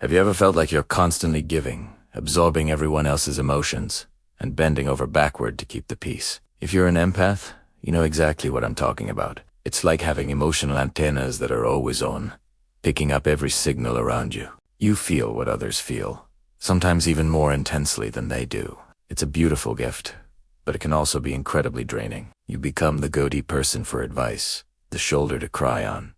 Have you ever felt like you're constantly giving, absorbing everyone else's emotions, and bending over backward to keep the peace? If you're an empath, you know exactly what I'm talking about. It's like having emotional antennas that are always on, picking up every signal around you. You feel what others feel, sometimes even more intensely than they do. It's a beautiful gift, but it can also be incredibly draining. You become the go-to person for advice, the shoulder to cry on,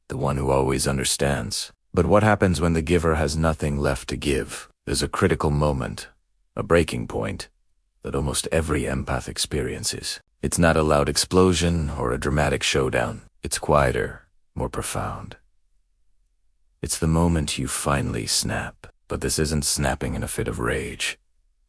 the one who always understands. But what happens when the giver has nothing left to give? There's a critical moment, a breaking point, that almost every empath experiences. It's not a loud explosion or a dramatic showdown. It's quieter, more profound. It's the moment you finally snap. But this isn't snapping in a fit of rage.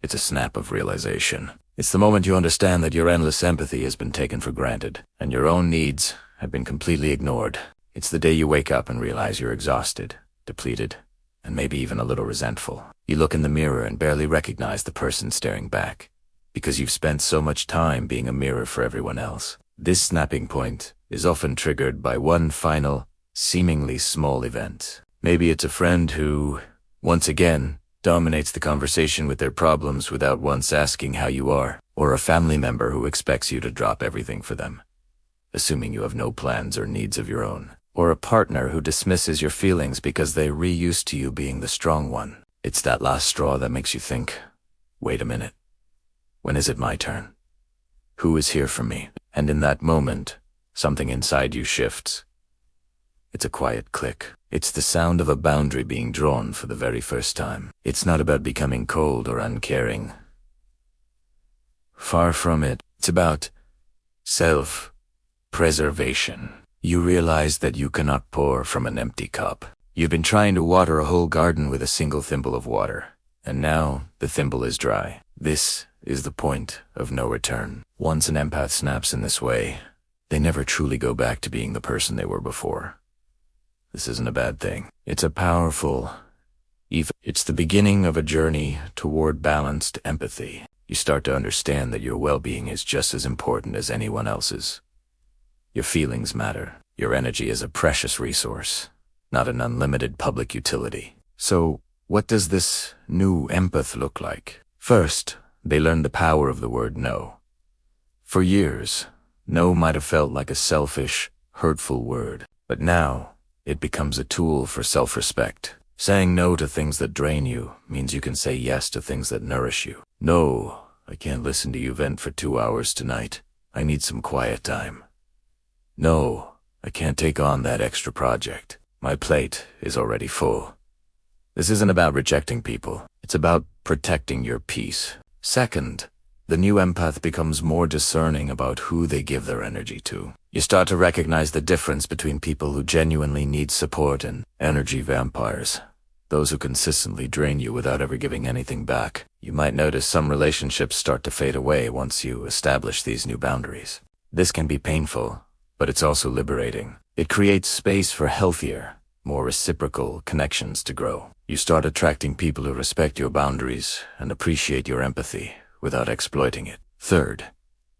It's a snap of realization. It's the moment you understand that your endless empathy has been taken for granted, and your own needs have been completely ignored. It's the day you wake up and realize you're exhausted, depleted, and maybe even a little resentful. You look in the mirror and barely recognize the person staring back, because you've spent so much time being a mirror for everyone else. This snapping point is often triggered by one final, seemingly small event. Maybe it's a friend who, once again, dominates the conversation with their problems without once asking how you are, or a family member who expects you to drop everything for them, assuming you have no plans or needs of your own, or a partner who dismisses your feelings because they're reused to you being the strong one. It's that last straw that makes you think, wait a minute, when is it my turn? Who is here for me? And in that moment, something inside you shifts. It's a quiet click. It's the sound of a boundary being drawn for the very first time. It's not about becoming cold or uncaring. Far from it. It's about self-preservation. You realize that you cannot pour from an empty cup. You've been trying to water a whole garden with a single thimble of water, and now the thimble is dry. This is the point of no return. Once an empath snaps in this way, they never truly go back to being the person they were before. This isn't a bad thing. It's a powerful, it's the beginning of a journey toward balanced empathy. You start to understand that your well-being is just as important as anyone else's. Your feelings matter. Your energy is a precious resource, not an unlimited public utility. So, what does this new empath look like? First, they learn the power of the word no. For years, no might have felt like a selfish, hurtful word, but now, it becomes a tool for self-respect. Saying no to things that drain you means you can say yes to things that nourish you. No, I can't listen to you vent for 2 hours tonight. I need some quiet time. No, I can't take on that extra project. My plate is already full. This isn't about rejecting people. It's about protecting your peace. Second, the new empath becomes more discerning about who they give their energy to. You start to recognize the difference between people who genuinely need support and energy vampires, those who consistently drain you without ever giving anything back. You might notice some relationships start to fade away once you establish these new boundaries. This can be painful, but it's also liberating. It creates space for healthier, more reciprocal connections to grow. You start attracting people who respect your boundaries and appreciate your empathy without exploiting it. Third,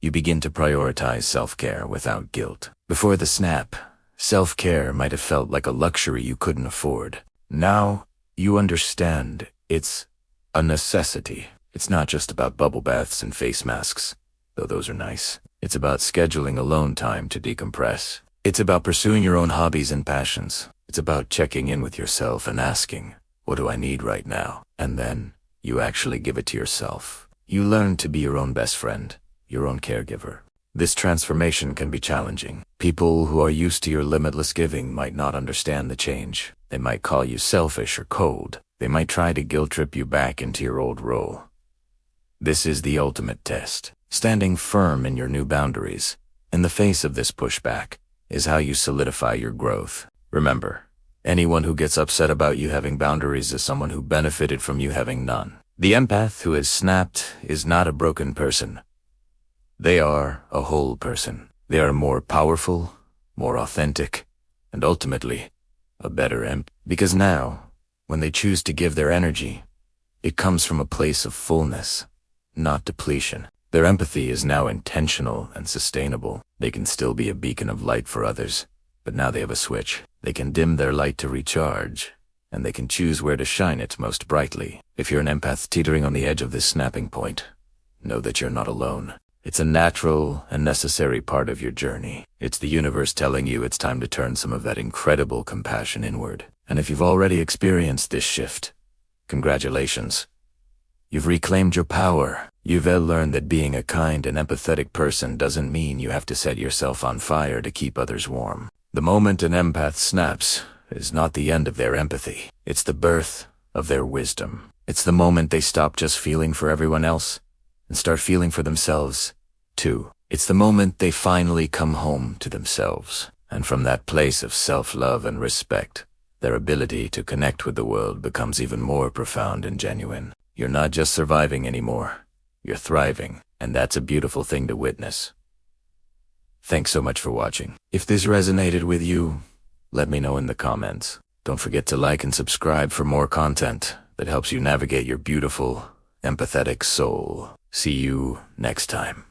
you begin to prioritize self-care without guilt. Before the snap, self-care might have felt like a luxury you couldn't afford. Now, you understand it's a necessity. It's not just about bubble baths and face masks, though those are nice. It's about scheduling alone time to decompress. It's about pursuing your own hobbies and passions. It's about checking in with yourself and asking, what do I need right now? And then, you actually give it to yourself. You learn to be your own best friend, your own caregiver. This transformation can be challenging. People who are used to your limitless giving might not understand the change. They might call you selfish or cold. They might try to guilt trip you back into your old role. This is the ultimate test. Standing firm in your new boundaries, in the face of this pushback, is how you solidify your growth. Remember, anyone who gets upset about you having boundaries is someone who benefited from you having none. The empath who has snapped is not a broken person. They are a whole person. They are more powerful, more authentic, and ultimately, a better empath. Because now, when they choose to give their energy, it comes from a place of fullness, not depletion. Their empathy is now intentional and sustainable. They can still be a beacon of light for others, but now they have a switch. They can dim their light to recharge, and they can choose where to shine it most brightly. If you're an empath teetering on the edge of this snapping point, know that you're not alone. It's a natural and necessary part of your journey. It's the universe telling you it's time to turn some of that incredible compassion inward. And if you've already experienced this shift, congratulations. You've reclaimed your power. You've learned that being a kind and empathetic person doesn't mean you have to set yourself on fire to keep others warm. The moment an empath snaps is not the end of their empathy. It's the birth of their wisdom. It's the moment they stop just feeling for everyone else and start feeling for themselves, too. It's the moment they finally come home to themselves. And from that place of self-love and respect, their ability to connect with the world becomes even more profound and genuine. You're not just surviving anymore. You're thriving, and that's a beautiful thing to witness. Thanks so much for watching. If this resonated with you, let me know in the comments. Don't forget to like and subscribe for more content that helps you navigate your beautiful, empathetic soul. See you next time.